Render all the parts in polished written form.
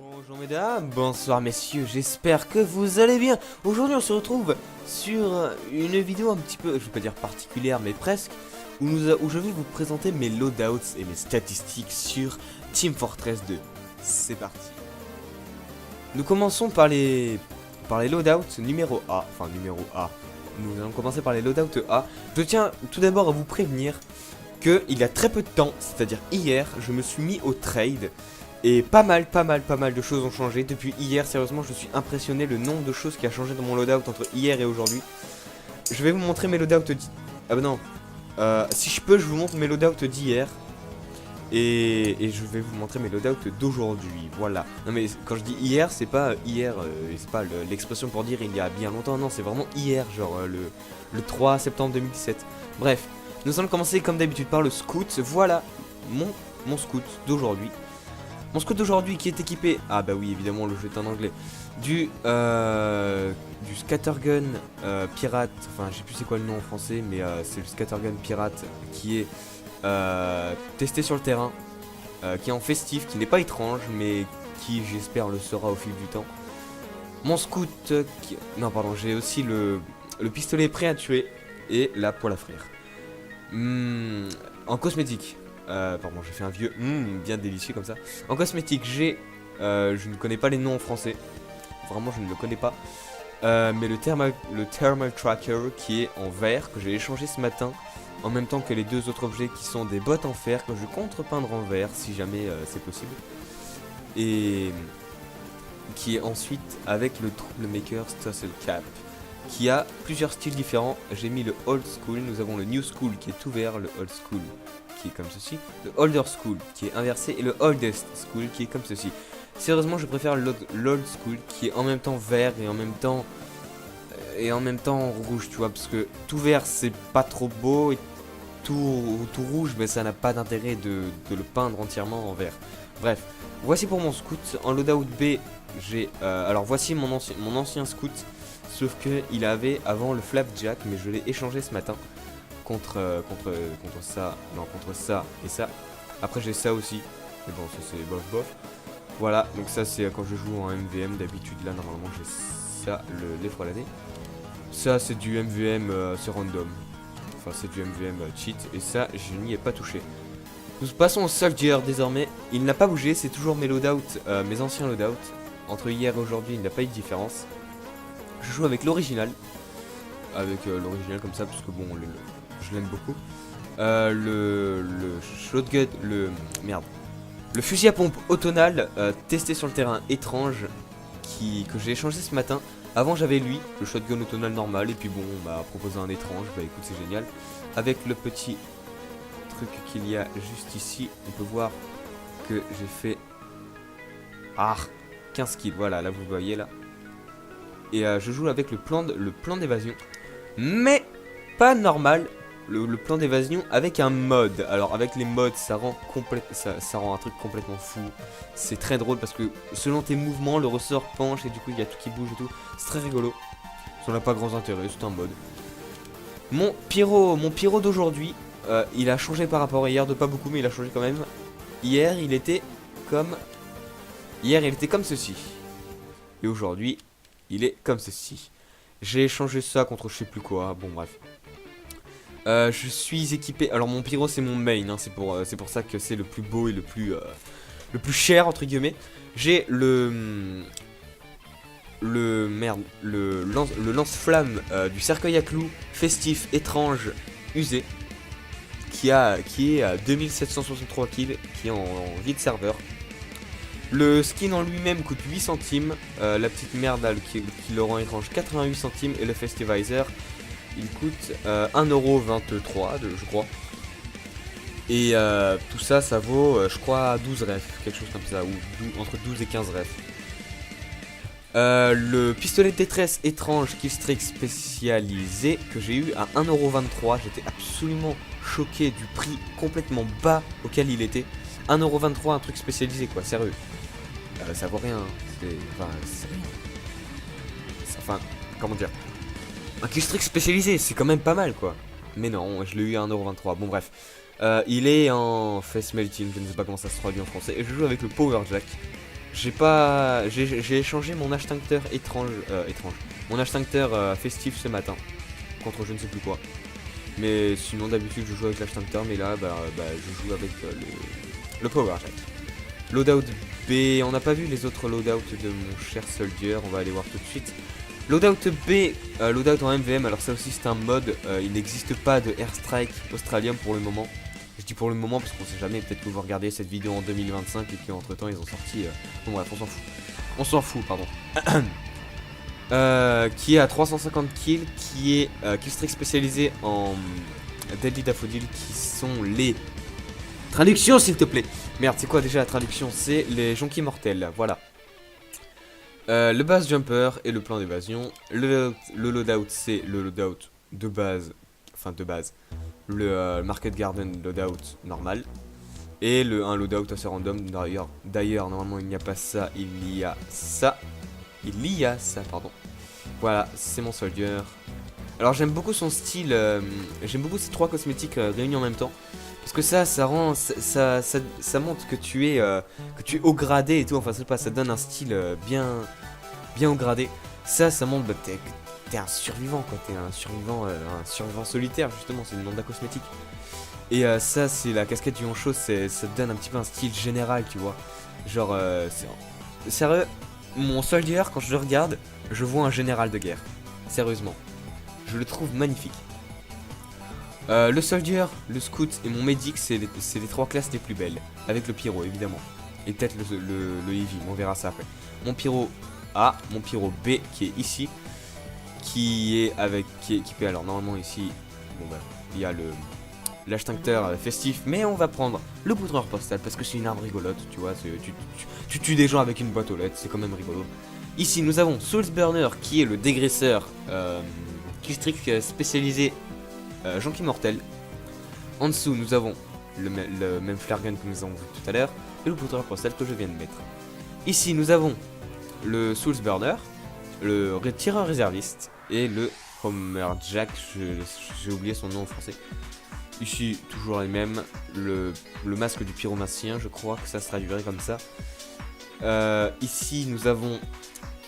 Bonjour mesdames, bonsoir messieurs, j'espère que vous allez bien. Aujourd'hui on se retrouve sur une vidéo un petit peu, je vais pas dire particulière mais presque, où je vais vous présenter mes loadouts et mes statistiques sur Team Fortress 2. C'est parti. Nous commençons par les loadouts numéro A, enfin numéro A. Nous allons commencer par les loadouts A. Je tiens tout d'abord à vous prévenir que il y a très peu de temps, c'est-à-dire hier, je me suis mis au trade. Et pas mal de choses ont changé depuis hier. Sérieusement, je suis impressionné le nombre de choses qui a changé dans mon loadout entre hier et aujourd'hui. Je vais vous montrer mes loadouts ah bah non. Si je peux, je vous montre mes loadouts d'hier. Et je vais vous montrer mes loadouts d'aujourd'hui. Voilà. Non mais quand je dis hier, c'est pas hier, c'est pas l'expression pour dire il y a bien longtemps. Non, c'est vraiment hier, genre le 3 septembre 2017. Bref, nous allons commencer comme d'habitude par le scout. Voilà mon scout d'aujourd'hui. Mon scout d'aujourd'hui qui est équipé, ah bah oui évidemment le jeu est en anglais, du scattergun pirate, enfin je sais plus c'est quoi le nom en français, mais c'est le scattergun pirate qui est testé sur le terrain, qui est en festif, qui n'est pas étrange, mais qui j'espère le sera au fil du temps. Mon scout, non pardon, j'ai aussi le pistolet prêt à tuer et la poêle à frire. En cosmétique. Pardon, j'ai fait un vieux bien délicieux comme ça. En cosmétique, j'ai je ne connais pas les noms en français. Vraiment, je ne le connais pas. Mais le thermal tracker qui est en vert que j'ai échangé ce matin, en même temps que les deux autres objets qui sont des bottes en fer que je compte repeindre en vert si jamais c'est possible. Et qui est ensuite avec le Troublemaker Tussle Cap qui a plusieurs styles différents. J'ai mis le old school, nous avons le new school qui est tout vert, le old school qui est comme ceci, le older school qui est inversé et le oldest school qui est comme ceci. Sérieusement, je préfère l'old school qui est en même temps vert et en même temps rouge, tu vois, parce que tout vert c'est pas trop beau et tout rouge, mais ça n'a pas d'intérêt de le peindre entièrement en vert. Bref, voici pour mon scout. En loadout B, j'ai alors voici mon ancien scout, sauf que il avait avant le flapjack, mais je l'ai échangé ce matin. Contre ça, non, contre ça et ça. Après j'ai ça aussi, mais bon ça c'est bof bof. Voilà, donc ça c'est quand je joue en MVM d'habitude. Là normalement j'ai ça, l'effroladé. Ça c'est du MVM, c'est random. Enfin c'est du MVM cheat, et ça je n'y ai pas touché. Nous passons au soldier désormais. Il n'a pas bougé, c'est toujours mes loadouts, mes anciens loadouts. Entre hier et aujourd'hui il n'y a pas eu de différence. Je joue avec l'original. Avec l'original comme ça, parce que bon je l'aime beaucoup. Le shotgun, le fusil à pompe autonal testé sur le terrain étrange que j'ai échangé ce matin. Avant j'avais lui, le shotgun autonal normal, et puis bon on m'a proposé un étrange, bah écoute c'est génial. Avec le petit truc qu'il y a juste ici, on peut voir que j'ai fait 15 kills, voilà là vous voyez là. Et je joue avec le plan d'évasion, mais pas normal. Le plan d'évasion avec un mode. Alors avec les modes ça rend un truc complètement fou. C'est très drôle parce que selon tes mouvements le ressort penche et du coup il y a tout qui bouge et tout. C'est très rigolo. Ça n'a pas grand intérêt, c'est un mode. Mon pyro d'aujourd'hui, il a changé par rapport à hier, de pas beaucoup mais il a changé quand même. Hier il était comme ceci. Et aujourd'hui il est comme ceci. J'ai échangé ça contre je sais plus quoi, bon bref. Je suis équipé, alors mon pyro c'est mon main, hein, c'est pour ça que c'est le plus beau et le plus cher entre guillemets. J'ai le lance-flamme du cercueil à clous festif étrange usé qui est à 2763 kills, qui est en vide serveur. Le skin en lui-même coûte 8 centimes, la petite merde là, qui le rend étrange 88 centimes, et le festivizer il coûte 1,23€, je crois. Et tout ça, ça vaut, je crois, 12 refs, quelque chose comme ça, ou entre 12 et 15 refs. Le pistolet de détresse étrange Killstreak spécialisé que j'ai eu à 1,23€. J'étais absolument choqué du prix complètement bas auquel il était. 1,23€, un truc spécialisé quoi, sérieux. Ça vaut rien, c'est rien. Enfin, comment dire, un Killstreak spécialisé, c'est quand même pas mal quoi. Mais non, je l'ai eu à 1,23€. Bon bref, il est en face melting, je ne sais pas comment ça se traduit en français. Et je joue avec le Power Jack. J'ai échangé mon extincteur étrange. Mon extincteur festif ce matin. Contre je ne sais plus quoi. Mais sinon d'habitude je joue avec l'extincteur, mais là je joue avec le Power Jack. Loadout B, on n'a pas vu les autres loadouts de mon cher Soldier, on va aller voir tout de suite. Loadout B, loadout en MVM, alors ça aussi c'est un mode, il n'existe pas de Airstrike Australium pour le moment. Je dis pour le moment parce qu'on sait jamais, peut-être que vous regardez cette vidéo en 2025 et qu'entre temps ils ont sorti... Bon bref, on s'en fout. On s'en fout, pardon. Qui est à 350 kills, qui est killstreak spécialisé en Deadly Daffodil, qui sont les... Traduction s'il te plaît. Merde, c'est quoi déjà la traduction? C'est les jonquilles mortels, voilà. Le base jumper et le plan d'évasion. Le loadout c'est le loadout de base, enfin de base. Le Market Garden loadout normal. Et un loadout assez random. D'ailleurs, normalement il n'y a pas ça, il y a ça. Pardon. Voilà, c'est mon soldier. Alors j'aime beaucoup son style, j'aime beaucoup ces trois cosmétiques réunis en même temps. Parce que ça rend, ça montre que tu es haut gradé et tout, enfin ça donne un style bien haut gradé. Ça montre que t'es un survivant quoi, t'es un survivant solitaire justement, c'est le nom de la cosmétique. Et ça c'est la casquette du honcho, ça te donne un petit peu un style général tu vois. Genre, sérieux, mon soldier quand je le regarde, je vois un général de guerre. Sérieusement, je le trouve magnifique. Le soldier, le scout et mon medic, c'est les trois classes les plus belles. Avec le pyro évidemment. Et peut-être le heavy, on verra ça après. Mon pyro A, mon pyro B qui est ici. Qui est équipé, alors normalement ici, bon bah, il y a l'extincteur festif. Mais on va prendre le poudreur postal parce que c'est une arme rigolote, tu vois. Tu tues des gens avec une boîte aux lettres, c'est quand même rigolo. Ici nous avons Soulsburner qui est le dégraisseur killstreak spécialisé jonquille mortel. En dessous nous avons le même flare gun que nous avons vu tout à l'heure et le poudreur postal que je viens de mettre. Ici nous avons le Soulsburner, le tireur réserviste et le Hammerjack, j'ai oublié son nom en français. Ici toujours les mêmes, le masque du pyromancien, je crois que ça se traduirait comme ça. Ici nous avons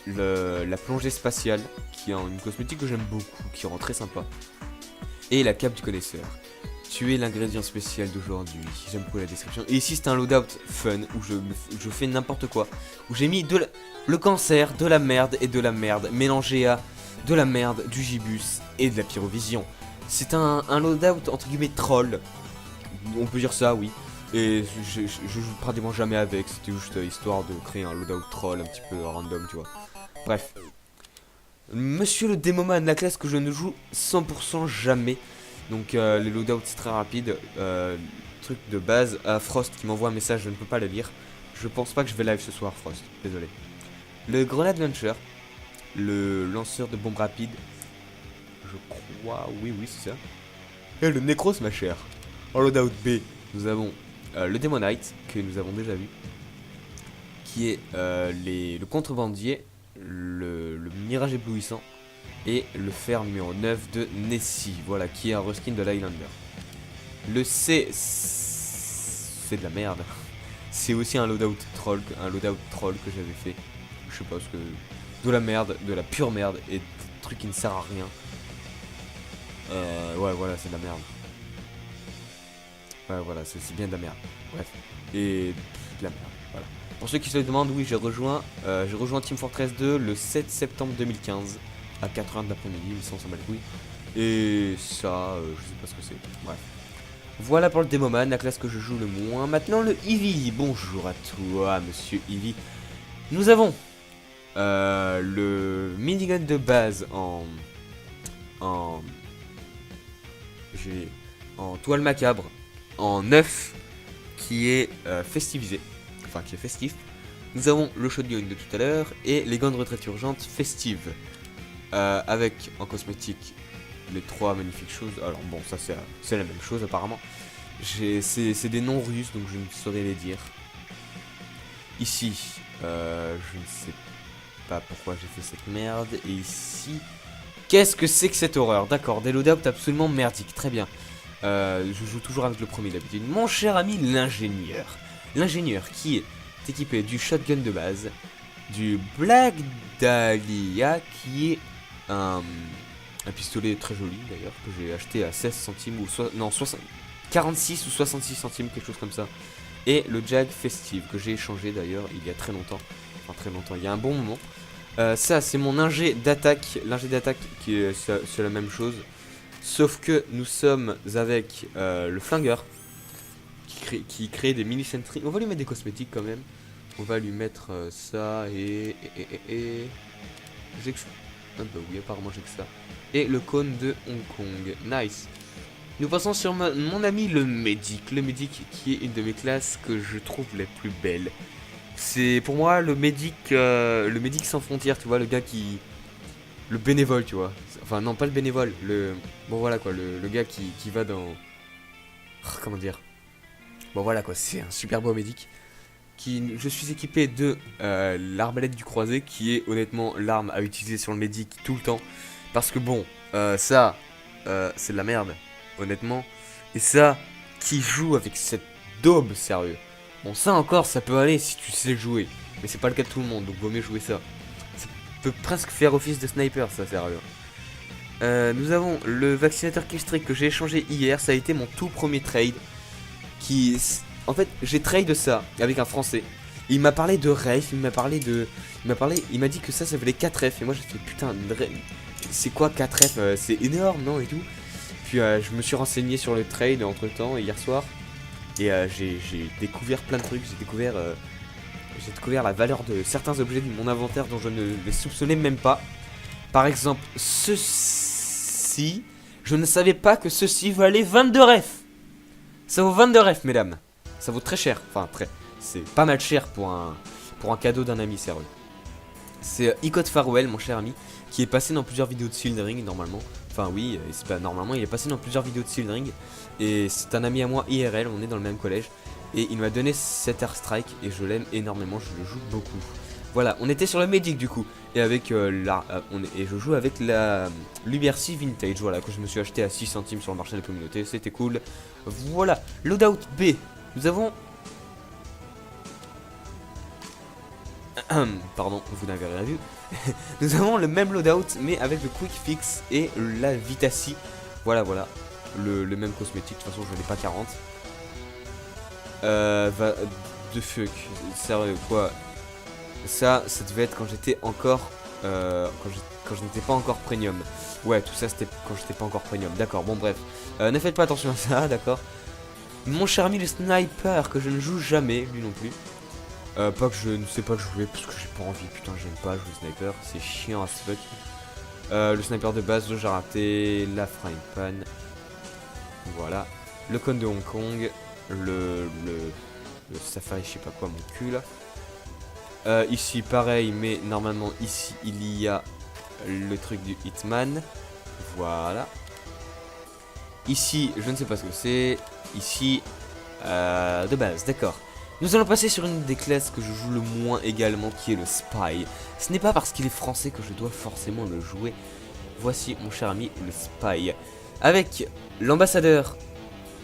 la plongée spatiale qui est une cosmétique que j'aime beaucoup, qui rend très sympa. Et la cape du connaisseur. Tu es l'ingrédient spécial d'aujourd'hui. J'aime beaucoup la description. Et ici c'est un loadout fun où je fais n'importe quoi. Où j'ai mis le cancer, de la merde et de la merde mélangé à de la merde, du gibus et de la pyrovision. C'est un loadout entre guillemets troll. On peut dire ça, oui. Et je joue pratiquement jamais avec. C'était juste histoire de créer un loadout troll un petit peu random, tu vois. Bref. Monsieur le Démoman, la classe que je ne joue 100% jamais. Donc les loadouts c'est très rapide. Truc de base. Frost qui m'envoie un message, je ne peux pas le lire. Je pense pas que je vais live ce soir, Frost. Désolé. Le grenade launcher. Le lanceur de bombes rapides. Je crois, oui c'est ça. Et le Necros ma chère. En loadout B, nous avons le Demonite que nous avons déjà vu. Qui est le contrebandier. Le mirage éblouissant et le fer numéro 9 de Nessie, voilà, qui est un reskin de l'Highlander. Le C, c'est de la merde. C'est aussi un loadout troll que j'avais fait. Je sais pas ce que... De la merde, de la pure merde et des trucs qui ne servent à rien. Ouais, voilà, c'est de la merde. Ouais, voilà, c'est bien de la merde. Bref. Et de la merde, voilà. Pour ceux qui se le demandent, oui, j'ai rejoint Team Fortress 2 le 7 septembre 2015 à 4h de l'après-midi, ils s'en bat les couilles. Et ça, je sais pas ce que c'est. Bref. Voilà pour le Demoman, la classe que je joue le moins. Maintenant le Eevee. Bonjour à toi, monsieur Eevee. Nous avons le minigun de base en toile macabre en 9 qui est festivisé. Enfin qui est festif. Nous avons le shotgun de tout à l'heure et les gants de retraite urgente festives. Avec en cosmétique les trois magnifiques choses. Alors bon, ça c'est la même chose apparemment. C'est des noms russes donc je ne saurais les dire. Ici, je ne sais pas pourquoi j'ai fait cette merde. Et ici, qu'est-ce que c'est que cette horreur? D'accord, des loadouts absolument merdiques, très bien. Je joue toujours avec le premier d'habitude. Mon cher ami l'ingénieur. L'ingénieur qui est est équipé du shotgun de base, du Black Dahlia qui est un pistolet très joli d'ailleurs que j'ai acheté à 16 centimes ou non 46 ou 66 centimes, quelque chose comme ça. Et le Jag Festive que j'ai échangé d'ailleurs il y a très longtemps, il y a un bon moment. Ça c'est mon ingé d'attaque, qui est, c'est la même chose. Sauf que nous sommes avec le flingueur qui crée des mini sentries. On va lui mettre des cosmétiques quand même. On va lui mettre ça et j'ai que ça. Ah bah oui, apparemment j'ai que ça. Et le cône de Hong Kong. Nice. Nous passons sur mon ami le Medic. Le Medic qui est une de mes classes que je trouve les plus belles. C'est pour moi le Medic sans frontières, tu vois, le gars qui... Le bénévole, tu vois. Enfin non, pas le bénévole, le... Bon voilà quoi, le gars qui va dans... comment dire. Bon voilà quoi, c'est un super beau Medic. Je suis équipé de l'arbalète du croisé, qui est honnêtement l'arme à utiliser sur le Medic tout le temps. Parce que bon, ça, c'est de la merde, honnêtement. Et ça, qui joue avec cette daube, sérieux. Bon, ça encore, ça peut aller si tu sais jouer. Mais c'est pas le cas de tout le monde, donc vaut mieux jouer ça. Ça peut presque faire office de sniper, ça, sérieux. Nous avons le vaccinateur Killstreak que j'ai échangé hier. Ça a été mon tout premier trade. En fait, j'ai trade ça avec un français. Il m'a parlé de Rafe, il m'a dit que ça valait 4F. Et moi j'ai fait putain, c'est quoi 4F, c'est énorme, non, et tout. Puis je me suis renseigné sur le trade entre temps hier soir. Et j'ai découvert plein de trucs. J'ai découvert la valeur de certains objets de mon inventaire dont je ne les soupçonnais même pas. Par exemple, ceci. Je ne savais pas que ceci valait 22 refs. Ça vaut 22 refs, mesdames. Ça vaut très cher. Enfin, c'est pas mal cher pour un cadeau d'un ami, sérieux. C'est Icot Farewell, mon cher ami, qui est passé dans plusieurs vidéos de Sildring, normalement. Enfin, oui, normalement, il est passé dans plusieurs vidéos de Sildring. Et c'est un ami à moi, IRL, on est dans le même collège. Et il m'a donné cet Airstrike, et je l'aime énormément, je le joue beaucoup. Voilà, on était sur le Medic du coup. Et avec et je joue avec la Liberty Vintage, voilà, que je me suis acheté à 6 centimes sur le marché de la communauté, c'était cool. Voilà, loadout B. Nous avons... Pardon, vous n'avez rien vu. Nous avons le même loadout, mais avec le Quick Fix et la Vitacy. Voilà, le même cosmétique, de toute façon je n'ai pas 40. De fuck, sérieux, quoi. Ça devait être quand j'étais encore... quand je n'étais pas encore premium. Ouais, tout ça c'était quand j'étais pas encore premium. D'accord, bon bref. Ne faites pas attention à ça, d'accord. Mon cher ami le sniper, que je ne joue jamais, lui non plus. Pas que je ne sais pas jouer, parce que j'ai pas envie, putain j'aime pas jouer sniper, c'est chiant as fuck. Le sniper de base, j'ai raté, la frying pan. Voilà. Le cône de Hong Kong, le safari, je sais pas quoi, mon cul là. Ici pareil, mais normalement ici il y a le truc du Hitman. Voilà. Ici, je ne sais pas ce que c'est. Ici, de base, d'accord. Nous allons passer sur une des classes que je joue le moins également, qui est le Spy. Ce n'est pas parce qu'il est français que je dois forcément le jouer. Voici mon cher ami le Spy. Avec l'ambassadeur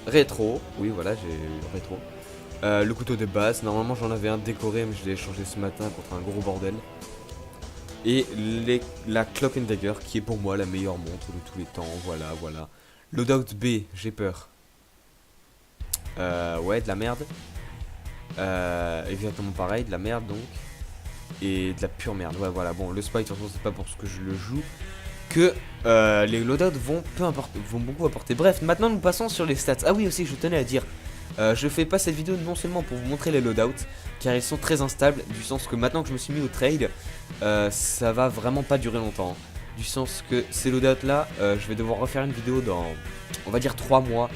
rétro. Oui, voilà, j'ai le rétro. Le couteau de base. Normalement, j'en avais un décoré, mais je l'ai échangé ce matin contre un gros bordel. Et la Cloak and Dagger, qui est pour moi la meilleure montre de tous les temps. Voilà. Loadout B, j'ai peur. Ouais, de la merde. Exactement pareil, de la merde donc. Et de la pure merde. Ouais, voilà. Bon, le Spy, de toute façon, c'est pas pour ce que je le joue que les loadouts vont beaucoup apporter. Bref, maintenant nous passons sur les stats. Ah oui, aussi, je tenais à dire, je fais pas cette vidéo non seulement pour vous montrer les loadouts, car ils sont très instables, du sens que maintenant que je me suis mis au trade, ça va vraiment pas durer longtemps. Du sens que ces loadouts là, je vais devoir refaire une vidéo dans, on va dire 3 mois,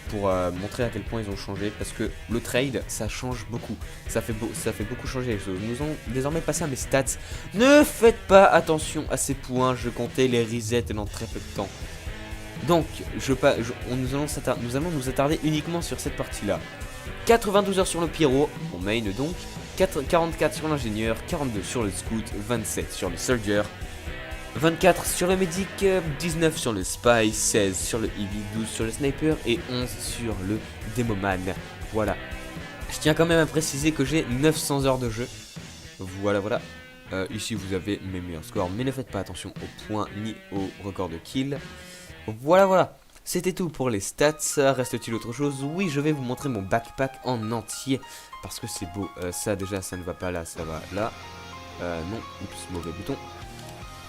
pour montrer à quel point ils ont changé, parce que le trade ça change beaucoup, ça fait beaucoup changer les choses. Nous allons désormais passer à mes stats. Ne faites pas attention à ces points, je comptais les resets dans très peu de temps. Donc nous allons nous attarder uniquement sur cette partie là. 92 heures sur le pyro, mon main donc, 44 sur l'ingénieur, 42 sur le scout, 27 sur le soldier, 24 sur le medic, 19 sur le spy, 16 sur le heavy, 12 sur le sniper et 11 sur le demoman. Voilà. Je tiens quand même à préciser que j'ai 900 heures de jeu. Voilà, voilà. Ici, vous avez mes meilleurs scores, mais ne faites pas attention aux points ni au record de kill. Voilà, voilà. C'était tout pour les stats. Reste-t-il autre chose? Oui, je vais vous montrer mon backpack en entier. Parce que c'est beau. Ça, déjà, ça ne va pas là, ça va là. Non, oups, mauvais bouton.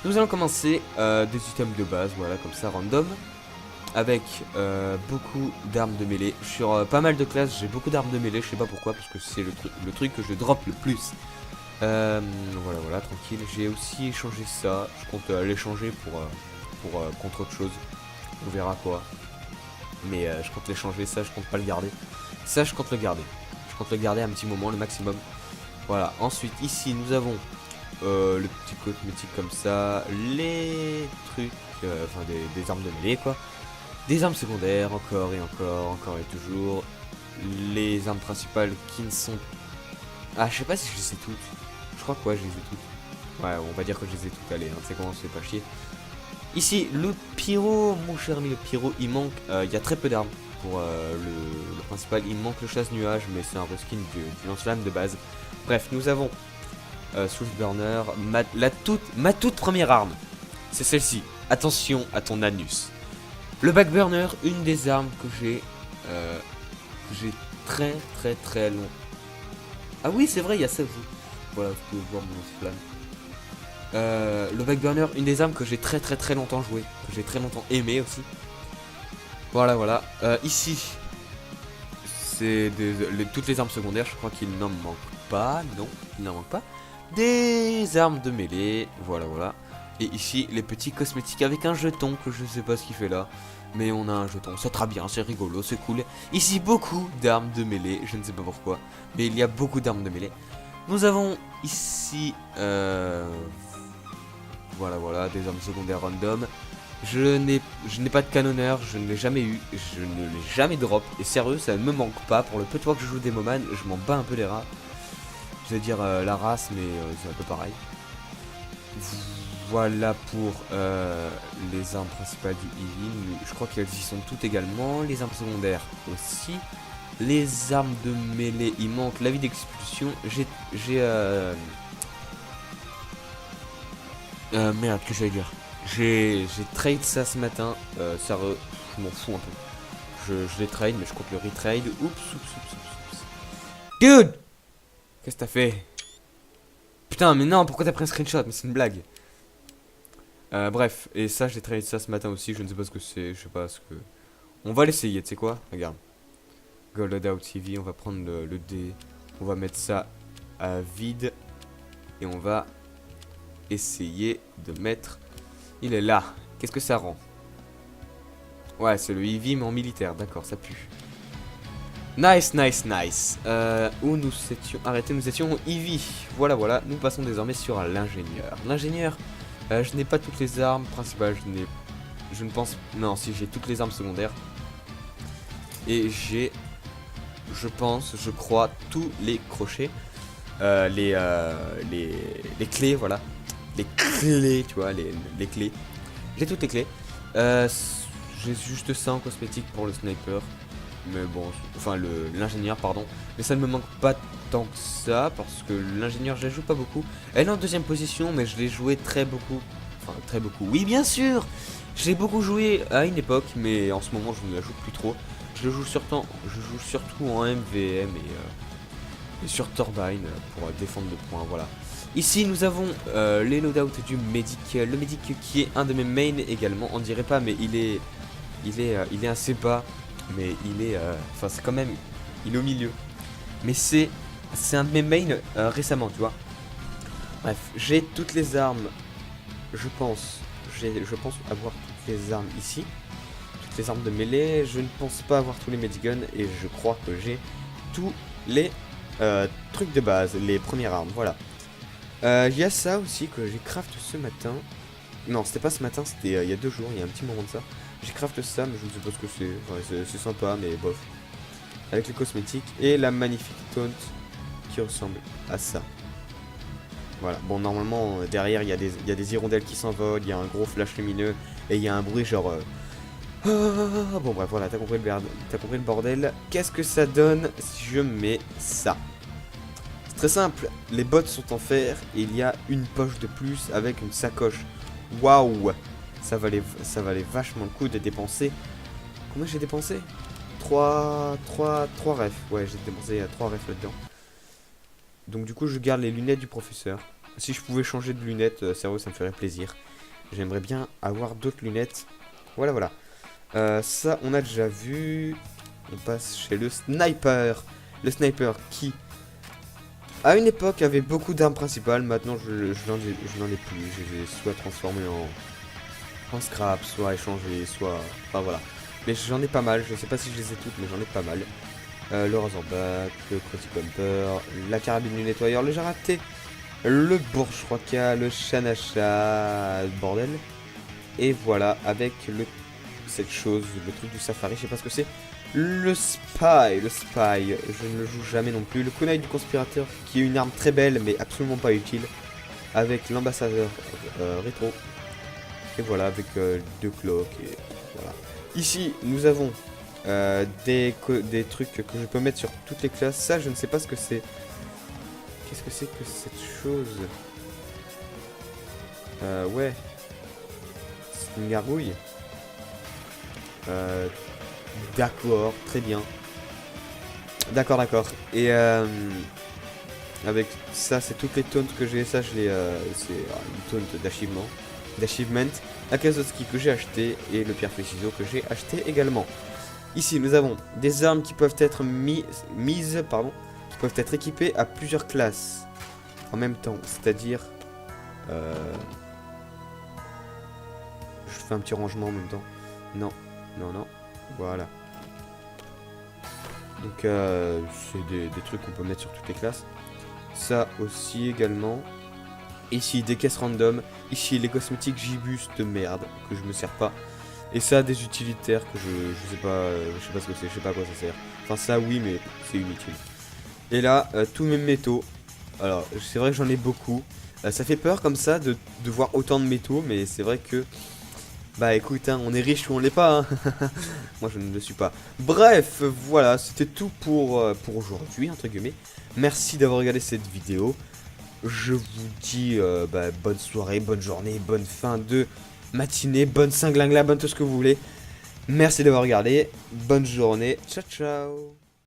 Nous allons commencer des items de base, voilà, comme ça, random. Avec beaucoup d'armes de mêlée. Sur pas mal de classes, j'ai beaucoup d'armes de mêlée. Je sais pas pourquoi, parce que c'est le truc que je drop le plus. Voilà, voilà, tranquille. J'ai aussi échangé ça. Je compte l'échanger contre autre chose. On verra quoi. Mais je compte l'échanger, ça je compte pas le garder. Ça je compte le garder. Je compte le garder un petit moment, le maximum. Voilà, ensuite ici nous avons le petit cosmétique comme ça. Les trucs, enfin des armes de mêlée quoi. Des armes secondaires, encore et toujours. Les armes principales qui ne sont... Ah, je sais pas si je les ai toutes. Je crois que ouais, je les ai toutes. Ouais, on va dire que je les ai toutes. Allez, hein, c'est comment, c'est pas chier. Ici, le pyro, mon cher ami, le pyro, il manque... Il y a très peu d'armes pour le principal. Il manque le chasse-nuage, mais c'est un reskin du lance-flamme de base. Bref, nous avons Swift Burner, ma toute première arme. C'est celle-ci. Attention à ton anus. Le backburner, une des armes que j'ai très long. Ah oui, c'est vrai, il y a ça aussi. Voilà, vous pouvez voir mon lance-flamme. Le backburner, une des armes que j'ai très longtemps joué, que j'ai très longtemps aimé aussi. Voilà, voilà. Ici, c'est toutes les armes secondaires, je crois qu'il n'en manque pas. Non, il n'en manque pas. Des armes de mêlée, voilà, voilà. Et ici, les petits cosmétiques avec un jeton que je sais pas ce qu'il fait là. Mais on a un jeton, ça très bien, c'est rigolo, c'est cool. Ici, beaucoup d'armes de mêlée, je ne sais pas pourquoi. Mais il y a beaucoup d'armes de mêlée. Nous avons ici... Voilà, voilà, des armes secondaires random. Je n'ai pas de canonneur, je ne l'ai jamais eu, je ne l'ai jamais drop. Et sérieux, ça ne me manque pas. Pour le peu de fois que je joue Demoman, je m'en bats un peu les rats. Je vais dire la race, mais c'est un peu pareil. Voilà pour les armes principales du healing. Je crois qu'elles y sont toutes également. Les armes secondaires aussi. Les armes de mêlée, il manque la vie d'expulsion. Merde, que j'allais dire. J'ai trade ça ce matin. Je m'en fous un peu. Je l'ai trade, mais je compte le retrade. Oups. Dude! Qu'est-ce que t'as fait? Putain, mais non, pourquoi t'as pris un screenshot? Mais c'est une blague. Bref, et ça, j'ai trade ça ce matin aussi. Je ne sais pas ce que c'est. Je sais pas ce que. On va l'essayer, tu sais quoi? Regarde. Gold Out TV, on va prendre le dé. On va mettre ça à vide. Et on va essayer de mettre... Il est là. Qu'est-ce que ça rend? Ouais, c'est le Eevee mais en militaire. D'accord, ça pue. Nice. Où nous étions... Arrêtez, nous étions Eevee. Voilà, voilà. Nous passons désormais sur l'ingénieur. L'ingénieur, je n'ai pas toutes les armes principales. Je ne pense... Non, si, j'ai toutes les armes secondaires. Et j'ai... je crois, tous les crochets. Les clés, voilà. Les clés, tu vois, les clés. J'ai toutes les clés. J'ai juste ça en cosmétique pour le sniper. Mais bon, enfin l'ingénieur, pardon. Mais ça ne me manque pas tant que ça, parce que l'ingénieur, je la joue pas beaucoup. Elle est en deuxième position, mais je l'ai joué très beaucoup. Enfin, très beaucoup. Oui, bien sûr. Je l'ai beaucoup joué à une époque, mais en ce moment, je ne la joue plus trop. Je joue surtout en MVM et sur Turbine pour défendre le point, voilà. Ici nous avons les loadouts du Medic, le Medic qui est un de mes mains également, on dirait pas mais il est assez bas, mais il est, enfin c'est quand même, il est au milieu. Mais c'est un de mes mains récemment, tu vois. Bref, j'ai toutes les armes, je pense avoir toutes les armes ici. Toutes les armes de mêlée, je ne pense pas avoir tous les Mediguns et je crois que j'ai tous les trucs de base, les premières armes, voilà. Il y a ça aussi que j'ai craft ce matin. Non, c'était pas ce matin, c'était il y a 2 jours, il y a un petit moment de ça. J'ai craft ça, mais je ne sais pas ce que c'est. Ouais, c'est sympa, mais bof. Avec les cosmétiques et la magnifique taunt qui ressemble à ça. Voilà, bon, normalement, derrière, il y a des hirondelles qui s'envolent, il y a un gros flash lumineux et il y a un bruit genre... Bon bref, voilà, t'as compris le bordel. Qu'est-ce que ça donne si je mets ça? C'est très simple, les bottes sont en fer et il y a une poche de plus avec une sacoche. Waouh, ça valait vachement le coup de dépenser. Combien j'ai dépensé? 3 refs. Ouais, j'ai dépensé 3 refs là-dedans. Donc du coup, je garde les lunettes du professeur. Si je pouvais changer de lunettes, sérieux, ça me ferait plaisir. J'aimerais bien avoir d'autres lunettes. Voilà, voilà. Ça, on a déjà vu. On passe chez le sniper. Le sniper qui, à une époque, avait beaucoup d'armes principales. Maintenant, je n'en ai plus. Je les ai soit transformé en scrap, soit échangé, soit... Enfin, voilà. Mais j'en ai pas mal. Je sais pas si je les ai toutes, mais j'en ai pas mal. Le razorback, le crotty bumper, la carabine du nettoyeur, le jarraté, le bourge roca, le chanacha, bordel. Et voilà, avec cette chose, le truc du safari, je sais pas ce que c'est. Le spy, je ne le joue jamais non plus. Le kunai du conspirateur, qui est une arme très belle, mais absolument pas utile. Avec l'ambassadeur rétro. Et voilà, avec deux cloques, et voilà. Ici, nous avons des trucs que je peux mettre sur toutes les classes. Ça, je ne sais pas ce que c'est. Qu'est-ce que c'est que cette chose? Ouais. C'est une gargouille. D'accord, très bien. D'accord, d'accord. Et avec ça, c'est toutes les taunts que j'ai. Ça, je les. C'est une taunt d'achievement. La Kazotski que j'ai acheté et le pierre feuille ciseau que j'ai acheté également. Ici, nous avons des armes qui peuvent être qui peuvent être équipées à plusieurs classes en même temps. C'est-à-dire, je fais un petit rangement en même temps. Non, non, non. Voilà. Donc, c'est des trucs qu'on peut mettre sur toutes les classes. Ça aussi également. Ici, des caisses random. Ici, les cosmétiques Gibus de merde que je me sers pas. Et ça, des utilitaires que je sais pas ce que c'est, je sais pas à quoi ça sert. Enfin, ça, oui, mais c'est inutile. Et là, tous mes métaux. Alors, c'est vrai que j'en ai beaucoup. Ça fait peur comme ça de voir autant de métaux, mais c'est vrai que... Bah écoute, hein, on est riche ou on l'est pas. Hein. Moi, je ne le suis pas. Bref, voilà, c'était tout pour aujourd'hui, entre guillemets. Merci d'avoir regardé cette vidéo. Je vous dis bonne soirée, bonne journée, bonne fin de matinée, bonne cinglingla, bonne tout ce que vous voulez. Merci d'avoir regardé. Bonne journée. Ciao, ciao.